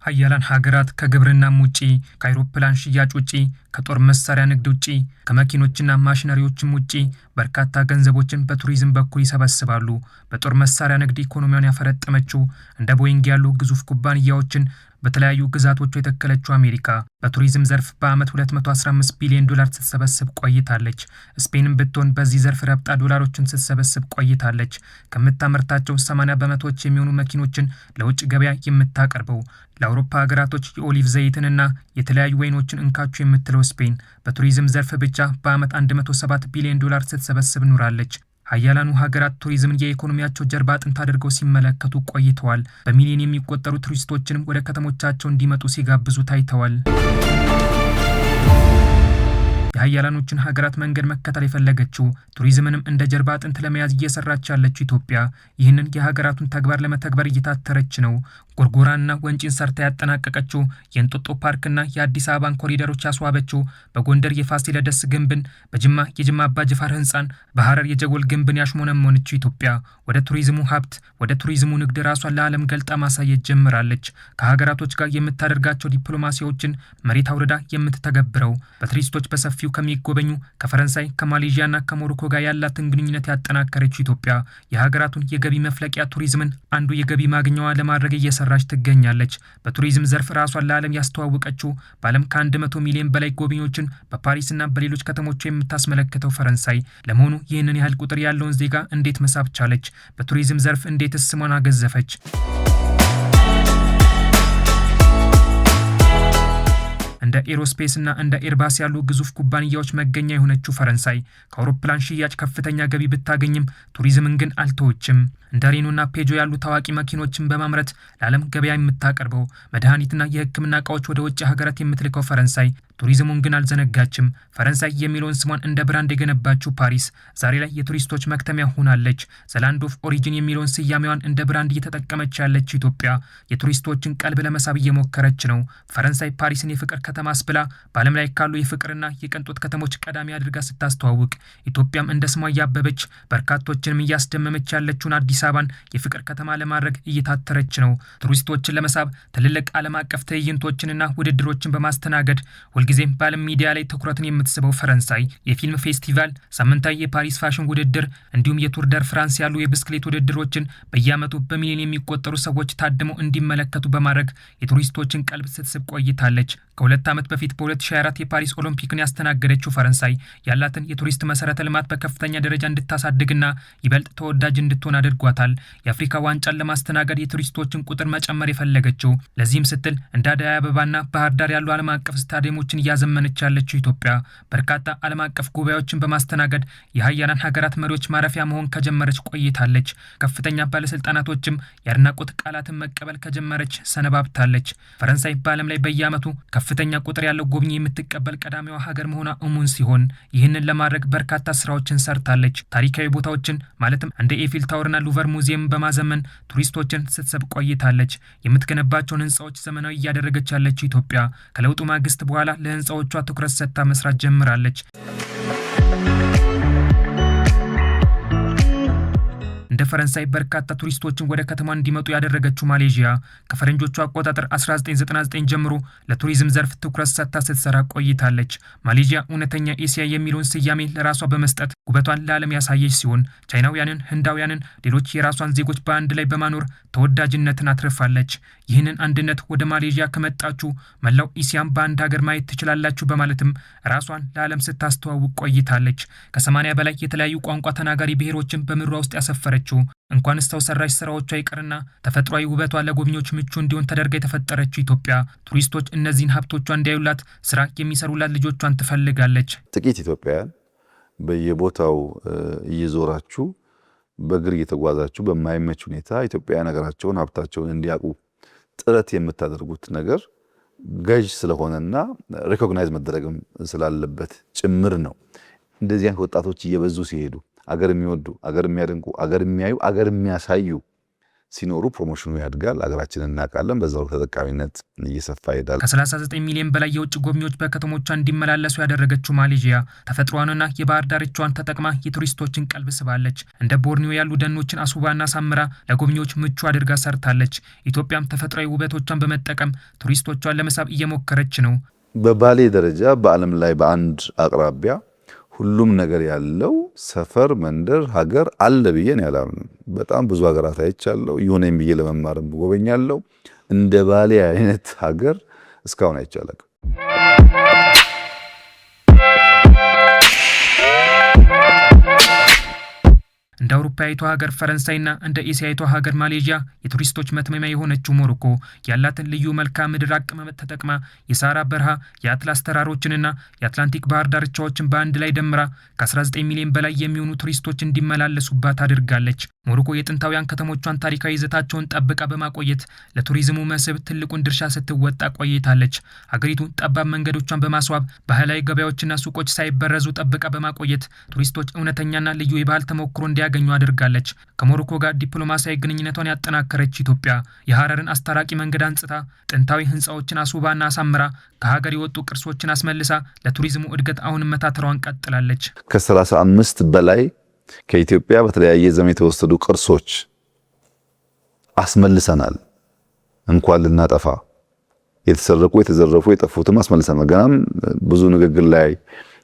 ሀያላን ሀገራት ከግብርናም ውጪ ከአውሮፕላን ሽያጭ ውጪ ከጦር መሳሪያ ንግድ ውጪ ከመኪኖችና ማሽነሪዎችም ውጪ በርካታ ገንዘቦችን በቱሪዝም በኩል ይሰበስባሉ። በጦር መሳሪያ ንግድ ኢኮኖሚያን ያፈረጠመችው እንደ ቦይንግ ያሉ ግዙፍ ኩባንያዎችን በተለያዩ ግዛቶቿ የተከለችው አሜሪካ በቱሪዝም ዘርፍ በአመት 215 ቢሊዮን ዶላር ስትሰበስብ ቆይታለች። ስፔንም ብትሆን በዚህ ዘርፍ ረብጣ ዶላሮችን ስትሰበስብ ቆይታለች። ከምታመርታቸው 80 በመቶዎች የሚሆኑ መኪኖችን ለውጭ ገበያ የምታቀርበው ለአውሮፓ ሀገራቶች የኦሊቭ ዘይትንና የተለያዩ ወይኖችን እንካቹ የምትለው ስፔን በቱሪዝም ዘርፍ ብቻ በአመት 107 ቢሊዮን ዶላር ስትሰበስብ ኑራለች። ሀያላኑ ሀገራት ቱሪዝምን የኢኮኖሚያቸው ጀርባ አጥንት አድርገው ሲመለከቱ ቆይተዋል። በሚሊዮን የሚቆጠሩ ቱሪስቶችንም ወደ ከተሞቻቸው እንዲመጡ ሲጋብዙ ታይተዋል። የሀያላኖችን ሀገራት መንገድ መከተል የፈለገችው ቱሪዝምንም እንደ ጀርባ አጥንት ለመያዝ እየሰራች ያለችው ኢትዮጵያ ይህንን የሀገራቱን ተግባር ለመተግበር እየታተረች ነው። ጎርጎራና ወንጪን ሰርታ ያጠናቀቀችው የእንጦጦ ፓርክና የአዲስ አበባን ኮሪደሮች ያስዋበችው በጎንደር የፋሲለደስ ግንብን፣ በጅማ የጅማ አባጅፋር ህንፃን፣ በሐረር የጀጎል ግንብን ያሽሞነሞነችው ኢትዮጵያ ወደ ቱሪዝሙ ሀብት ወደ ቱሪዝሙ ንግድ ራሷን ለዓለም ገልጣ ማሳየት ጀምራለች። ከሀገራቶች ጋር የምታደርጋቸው ዲፕሎማሲዎችን መሬት አውርዳ የምትተገብረው በቱሪስቶች በሰፊው ከሚጎበኙ ከፈረንሳይ ከማሌዥያና ከሞሮኮ ጋር ያላትን ግንኙነት ያጠናከረችው ኢትዮጵያ የሀገራቱን የገቢ መፍለቂያ ቱሪዝምን አንዱ የገቢ ማግኛዋ ለማድረግ እየሰራች ትገኛለች። በቱሪዝም ዘርፍ ራሷን ለዓለም ያስተዋወቀችው በዓለም ከ100 ሚሊዮን በላይ ጎብኚዎችን በፓሪስና በሌሎች ከተሞች የምታስመለክተው ፈረንሳይ ለመሆኑ ይህንን ያህል ቁጥር ያለውን ዜጋ እንዴት መሳብ ቻለች? በቱሪዝም ዘርፍ እንዴትስ ስሟን አገዘፈች? እንደ ኤሮስፔስ እና እንደ ኤርባስ ያሉ ግዙፍ ኩባንያዎች መገኛ የሆነችው ፈረንሳይ ከአውሮፕላን ሽያጭ ከፍተኛ ገቢ ብታገኝም ቱሪዝምን ግን አልተወችም። እንደ ሬኖና ፔጆ ያሉ ታዋቂ መኪኖችን በማምረት ለዓለም ገበያ የምታቀርበው መድኃኒትና የሕክምና እቃዎች ወደ ውጭ ሀገራት የምትልከው ፈረንሳይ ቱሪዝሙን ግን አልዘነጋችም። ፈረንሳይ የሚለውን ስሟን እንደ ብራንድ የገነባችው ፓሪስ ዛሬ ላይ የቱሪስቶች መክተሚያ ሆናለች። ዘላንድ ኦፍ ኦሪጂን የሚለውን ስያሜዋን እንደ ብራንድ እየተጠቀመች ያለችው ኢትዮጵያ የቱሪስቶችን ቀልብ ለመሳብ እየሞከረች ነው። ፈረንሳይ ፓሪስን የፍቅር ከተማ አስብላ በዓለም ላይ ካሉ የፍቅርና የቅንጦት ከተሞች ቀዳሚ አድርጋ ስታስተዋውቅ ኢትዮጵያም እንደ ስሟ እያበበች በርካቶችንም እያስደመመች ያለችውን አዲስ አበባን የፍቅር ከተማ ለማድረግ እየታተረች ነው። ቱሪስቶችን ለመሳብ ትልልቅ ዓለም አቀፍ ትዕይንቶችንና ውድድሮችን በማስተናገድ ሁልጊዜም በዓለም ሚዲያ ላይ ትኩረትን የምትስበው ፈረንሳይ የፊልም ፌስቲቫል፣ ሳምንታዊ የፓሪስ ፋሽን ውድድር እንዲሁም የቱር ደር ፍራንስ ያሉ የብስክሌት ውድድሮችን በየዓመቱ በሚሊዮን የሚቆጠሩ ሰዎች ታድመው እንዲመለከቱ በማድረግ የቱሪስቶችን ቀልብ ስትስብ ቆይታለች። ከ2 ዓመት በፊት በ2024 የፓሪስ ኦሎምፒክን ያስተናገደችው ፈረንሳይ ያላትን የቱሪስት መሰረተ ልማት በከፍተኛ ደረጃ እንድታሳድግና ይበልጥ ተወዳጅ እንድትሆን አድርጓታል። የአፍሪካ ዋንጫን ለማስተናገድ የቱሪስቶችን ቁጥር መጨመር የፈለገችው ለዚህም ስትል እንደ አደይ አበባና ባህር ዳር ያሉ ዓለም አቀፍ ስታዲየሞችን እያዘመነች ያለችው ኢትዮጵያ በርካታ ዓለም አቀፍ ጉባኤዎችን በማስተናገድ የሀያላን ሀገራት መሪዎች ማረፊያ መሆን ከጀመረች ቆይታለች። ከፍተኛ ባለስልጣናቶችም የአድናቆት ቃላትን መቀበል ከጀመረች ሰነባብታለች። ፈረንሳይ በዓለም ላይ በየዓመቱ ከፍተኛ ቁጥር ያለው ጎብኚ የምትቀበል ቀዳሚዋ ሀገር መሆኗ እሙን ሲሆን ይህንን ለማድረግ በርካታ ስራዎችን ሰርታለች። ታሪካዊ ቦታዎችን ማለትም እንደ ኤፊል ታወርና ሉቨር ሙዚየም በማዘመን ቱሪስቶችን ስትስብ ቆይታለች። የምትገነባቸውን ህንፃዎች ዘመናዊ እያደረገች ያለችው ኢትዮጵያ ከለውጡ ማግስት በኋላ ለህንፃዎቿ ትኩረት ሰጥታ መስራት ጀምራለች። እንደ ፈረንሳይ በርካታ ቱሪስቶችን ወደ ከተማ እንዲመጡ ያደረገችው ማሌዥያ ከፈረንጆቹ አቆጣጠር 1999 ጀምሮ ለቱሪዝም ዘርፍ ትኩረት ሰጥታ ስትሰራ ቆይታለች። ማሌዥያ እውነተኛ ኤሲያ የሚለውን ስያሜ ለራሷ በመስጠት ውበቷን ለዓለም ያሳየች ሲሆን ቻይናውያንን፣ ህንዳውያንን፣ ሌሎች የራሷን ዜጎች በአንድ ላይ በማኖር ተወዳጅነትን አትርፋለች። ይህንን አንድነት ወደ ማሌዥያ ከመጣችሁ መላው ኤሲያን በአንድ ሀገር ማየት ትችላላችሁ በማለትም ራሷን ለዓለም ስታስተዋውቅ ቆይታለች። ከ80 በላይ የተለያዩ ቋንቋ ተናጋሪ ብሔሮችን በምድሯ ውስጥ ያሰፈረች እንኳንስ ሰው ሰራሽ ስራዎቿ ይቀርና ተፈጥሯዊ ውበቷ ለጎብኚዎች ምቹ እንዲሆን ተደርጋ የተፈጠረችው ኢትዮጵያ ቱሪስቶች እነዚህን ሀብቶቿ እንዲያዩላት ስራ የሚሰሩላት ልጆቿን ትፈልጋለች። ጥቂት ኢትዮጵያውያን በየቦታው እየዞራችሁ በእግር እየተጓዛችሁ በማይመች ሁኔታ ኢትዮጵያውያን ሀገራቸውን ሀብታቸውን እንዲያውቁ ጥረት የምታደርጉት ነገር ገዥ ስለሆነና ሪኮግናይዝ መደረግም ስላለበት ጭምር ነው። እንደዚህ አይነት ወጣቶች እየበዙ ሲሄዱ አገር የሚወዱ አገር የሚያደንቁ አገር የሚያዩ አገር የሚያሳዩ ሲኖሩ ፕሮሞሽኑ ያድጋል፣ አገራችንን እናውቃለን። በዛው ተጠቃሚነት እየሰፋ ይሄዳል። ከ39 ሚሊዮን በላይ የውጭ ጎብኚዎች በከተሞቿ እንዲመላለሱ ያደረገችው ማሌዥያ ተፈጥሯንና የባህር ዳርቻዋን ተጠቅማ የቱሪስቶችን ቀልብ ስባለች። እንደ ቦርኒዮ ያሉ ደኖችን አስውባና ሳምራ ለጎብኚዎች ምቹ አድርጋ ሰርታለች። ኢትዮጵያም ተፈጥሯዊ ውበቶቿን በመጠቀም ቱሪስቶቿን ለመሳብ እየሞከረች ነው። በባሌ ደረጃ በዓለም ላይ በአንድ አቅራቢያ ሁሉም ነገር ያለው ሰፈር፣ መንደር፣ ሀገር አለ ብዬ ነው ያላምነው። በጣም ብዙ ሀገራት አይቻለሁ። ይሁነኝ ብዬ ለመማርም ጎበኛለሁ። እንደ ባሌ አይነት ሀገር እስካሁን አይቻለሁ። እንደ አውሮፓዊቷ ሀገር ፈረንሳይና እንደ ኤሲያዊቷ ሀገር ማሌዥያ የቱሪስቶች መትመሚያ የሆነችው ሞሮኮ ያላትን ልዩ መልክዓ ምድር አቀማመጥ ተጠቅማ የሳራ በረሃ፣ የአትላስ ተራሮችንና የአትላንቲክ ባህር ዳርቻዎችን በአንድ ላይ ደምራ ከ19 ሚሊዮን በላይ የሚሆኑ ቱሪስቶች እንዲመላለሱባት አድርጋለች። ሞሮኮ የጥንታውያን ከተሞቿን ታሪካዊ ይዘታቸውን ጠብቃ በማቆየት ለቱሪዝሙ መስህብ ትልቁን ድርሻ ስትወጣ ቆይታለች። ሀገሪቱ ጠባብ መንገዶቿን በማስዋብ ባህላዊ ገበያዎችና ሱቆች ሳይበረዙ ጠብቃ በማቆየት ቱሪስቶች እውነተኛና ልዩ የባህል ተሞክሮ እንዲያገኙ አድርጋለች። ከሞሮኮ ጋር ዲፕሎማሲያዊ ግንኙነቷን ያጠናከረች ኢትዮጵያ የሐረርን አስታራቂ መንገድ አንጽታ ጥንታዊ ህንፃዎችን አስውባና አሳምራ ከሀገር የወጡ ቅርሶችን አስመልሳ ለቱሪዝሙ እድገት አሁንም መታተሯን ቀጥላለች። ከ35 በላይ ከኢትዮጵያ በተለያየ ዘመን የተወሰዱ ቅርሶች አስመልሰናል። እንኳን ልናጠፋ የተሰረቁ፣ የተዘረፉ፣ የጠፉትም አስመልሰናል። ገናም ብዙ ንግግር ላይ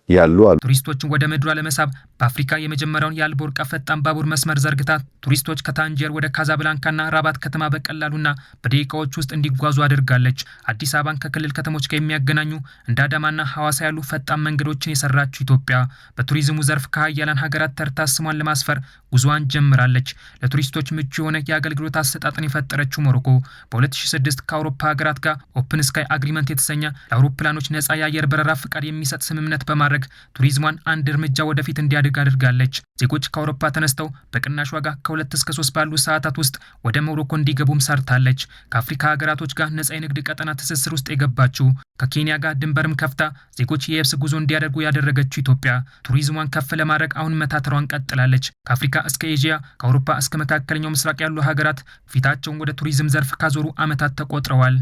ያሉ አሉ። ቱሪስቶችን ወደ ምድሯ ለመሳብ በአፍሪካ የመጀመሪያውን የአልቦርቃ ፈጣን ባቡር መስመር ዘርግታ ቱሪስቶች ከታንጀር ወደ ካዛብላንካና ራባት ከተማ በቀላሉና በደቂቃዎች ውስጥ እንዲጓዙ አድርጋለች። አዲስ አበባን ከክልል ከተሞች ጋር የሚያገናኙ እንደ አዳማና ሐዋሳ ያሉ ፈጣን መንገዶችን የሰራችው ኢትዮጵያ በቱሪዝሙ ዘርፍ ከሀያላን ሀገራት ተርታ ስሟን ለማስፈር ጉዞዋን ጀምራለች። ለቱሪስቶች ምቹ የሆነ የአገልግሎት አሰጣጥን የፈጠረችው ሞሮኮ በ2006 ከአውሮፓ ሀገራት ጋር ኦፕን ስካይ አግሪመንት የተሰኘ ለአውሮፕላኖች ነፃ የአየር በረራ ፍቃድ የሚሰጥ ስምምነት በማድረግ ቱሪዝሟን አንድ እርምጃ ወደፊት እንዲያድግ አድርጋለች። ዜጎች ከአውሮፓ ተነስተው በቅናሽ ዋጋ ከ2 እስከ 3 ባሉ ሰዓታት ውስጥ ወደ ሞሮኮ እንዲገቡም ሰርታለች። ከአፍሪካ ሀገራቶች ጋር ነፃ የንግድ ቀጠና ትስስር ውስጥ የገባችው ከኬንያ ጋር ድንበርም ከፍታ ዜጎች የየብስ ጉዞ እንዲያደርጉ ያደረገችው ኢትዮጵያ ቱሪዝሟን ከፍ ለማድረግ አሁን መታተሯን ቀጥላለች። ከአፍሪካ እስከ ኤዥያ፣ ከአውሮፓ እስከ መካከለኛው ምስራቅ ያሉ ሀገራት ፊታቸውን ወደ ቱሪዝም ዘርፍ ካዞሩ ዓመታት ተቆጥረዋል።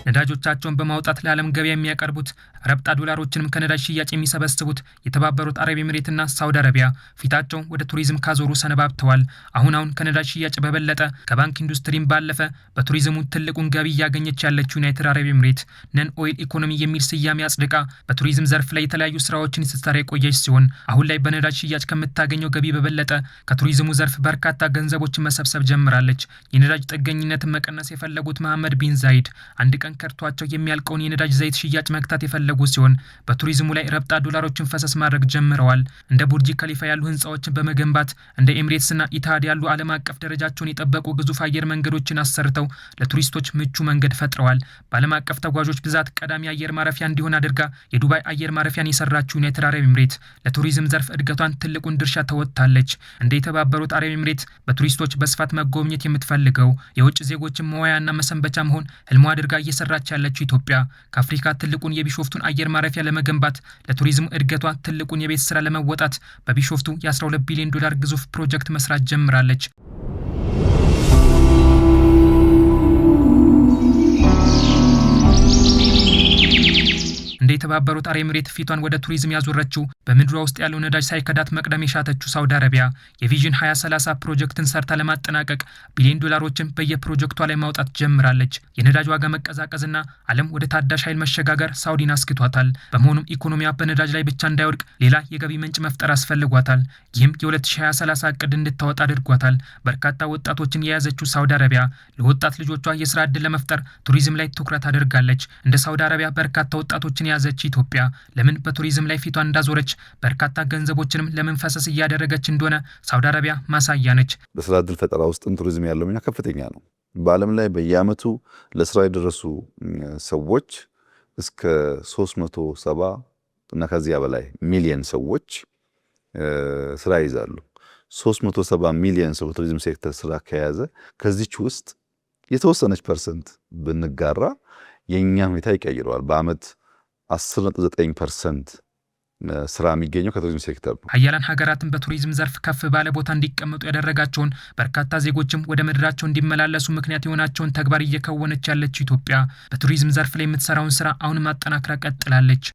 ነዳጆቻቸውን በማውጣት ለዓለም ገበያ የሚያቀርቡት ረብጣ ዶላሮችንም ከነዳጅ ሽያጭ የሚሰበስቡት የተባበሩት አረብ ኤሚሬትና ሳውዲ አረቢያ ፊታቸውን ወደ ቱሪዝም ካዞሩ ሰነባብተዋል። አሁን ከነዳጅ ሽያጭ በበለጠ ከባንክ ኢንዱስትሪም ባለፈ በቱሪዝሙ ትልቁን ገቢ እያገኘች ያለችው ዩናይትድ አረብ ኤሚሬት ነን ኦይል ኢኮኖሚ የሚል ስያሜ አጽድቃ በቱሪዝም ዘርፍ ላይ የተለያዩ ስራዎችን ስትሰራ የቆየች ሲሆን አሁን ላይ በነዳጅ ሽያጭ ከምታገኘው ገቢ በበለጠ ከቱሪዝሙ ዘርፍ በርካታ ገንዘቦችን መሰብሰብ ጀምራለች። የነዳጅ ጥገኝነትን መቀነስ የፈለጉት መሐመድ ቢን ዛይድ አንድ ቀን ከርቷቸው የሚያልቀውን የነዳጅ ዘይት ሽያጭ መግታት የፈለጉ ሲሆን በቱሪዝሙ ላይ ረብጣ ዶላሮችን ፈሰስ ማድረግ ጀምረዋል። እንደ ቡርጅ ከሊፋ ያሉ ህንፃዎችን በመገንባት እንደ ኤሚሬትስና ኢትሃድ ያሉ ዓለም አቀፍ ደረጃቸውን የጠበቁ ግዙፍ አየር መንገዶችን አሰርተው ለቱሪስቶች ምቹ መንገድ ፈጥረዋል። በዓለም አቀፍ ተጓዦች ብዛት ቀዳሚ አየር ማረፊያ እንዲሆን አድርጋ የዱባይ አየር ማረፊያን የሰራችው ዩናይትድ አረብ ኤሚሬት ለቱሪዝም ዘርፍ እድገቷን ትልቁን ድርሻ ተወጥታለች። እንደ የተባበሩት አረብ ኤሚሬት በቱሪስቶች በስፋት መጎብኘት የምትፈልገው የውጭ ዜጎችን መዋያና መሰንበቻ መሆን ህልሟ አድርጋ እየሰራች ያለችው ኢትዮጵያ ከአፍሪካ ትልቁን የቢሾፍቱን አየር ማረፊያ ለመገንባት ለቱሪዝም እድገቷ ትልቁን የቤት ስራ ለመወጣት በቢሾፍቱ የ12 ቢሊዮን ዶላር ግዙፍ ፕሮጀክት መስራት ጀምራለች። እንደ የተባበሩት አረብ ኤሚሬት ፊቷን ወደ ቱሪዝም ያዞረችው በምድሯ ውስጥ ያለው ነዳጅ ሳይከዳት መቅደም የሻተችው ሳውዲ አረቢያ የቪዥን 2030 ፕሮጀክትን ሰርታ ለማጠናቀቅ ቢሊዮን ዶላሮችን በየፕሮጀክቷ ላይ ማውጣት ጀምራለች። የነዳጅ ዋጋ መቀዛቀዝና ዓለም ወደ ታዳሽ ኃይል መሸጋገር ሳውዲን አስክቷታል። በመሆኑም ኢኮኖሚያ በነዳጅ ላይ ብቻ እንዳይወድቅ ሌላ የገቢ ምንጭ መፍጠር አስፈልጓታል። ይህም የ2030 እቅድ እንድታወጣ አድርጓታል። በርካታ ወጣቶችን የያዘችው ሳውዲ አረቢያ ለወጣት ልጆቿ የስራ ዕድል ለመፍጠር ቱሪዝም ላይ ትኩረት አድርጋለች። እንደ ሳውዲ አረቢያ በርካታ ወጣቶችን የያዘች ኢትዮጵያ ለምን በቱሪዝም ላይ ፊቷን እንዳዞረች በርካታ ገንዘቦችንም ለምን ፈሰስ እያደረገች እንደሆነ ሳውዲ አረቢያ ማሳያ ነች። በስራ ዕድል ፈጠራ ውስጥም ቱሪዝም ያለው ሚና ከፍተኛ ነው። በዓለም ላይ በየዓመቱ ለስራ የደረሱ ሰዎች እስከ 370 እና ከዚያ በላይ ሚሊዮን ሰዎች ስራ ይዛሉ። 370 ሚሊዮን ሰው ቱሪዝም ሴክተር ስራ ከያዘ ከዚች ውስጥ የተወሰነች ፐርሰንት ብንጋራ የኛ ሁኔታ ይቀይረዋል። በአመት 10.9% ስራ የሚገኘው ከቱሪዝም ሴክተር ነው። ሀያላን ሀገራትን በቱሪዝም ዘርፍ ከፍ ባለ ቦታ እንዲቀመጡ ያደረጋቸውን በርካታ ዜጎችም ወደ ምድራቸው እንዲመላለሱ ምክንያት የሆናቸውን ተግባር እየከወነች ያለችው ኢትዮጵያ በቱሪዝም ዘርፍ ላይ የምትሰራውን ስራ አሁንም አጠናክራ ቀጥላለች።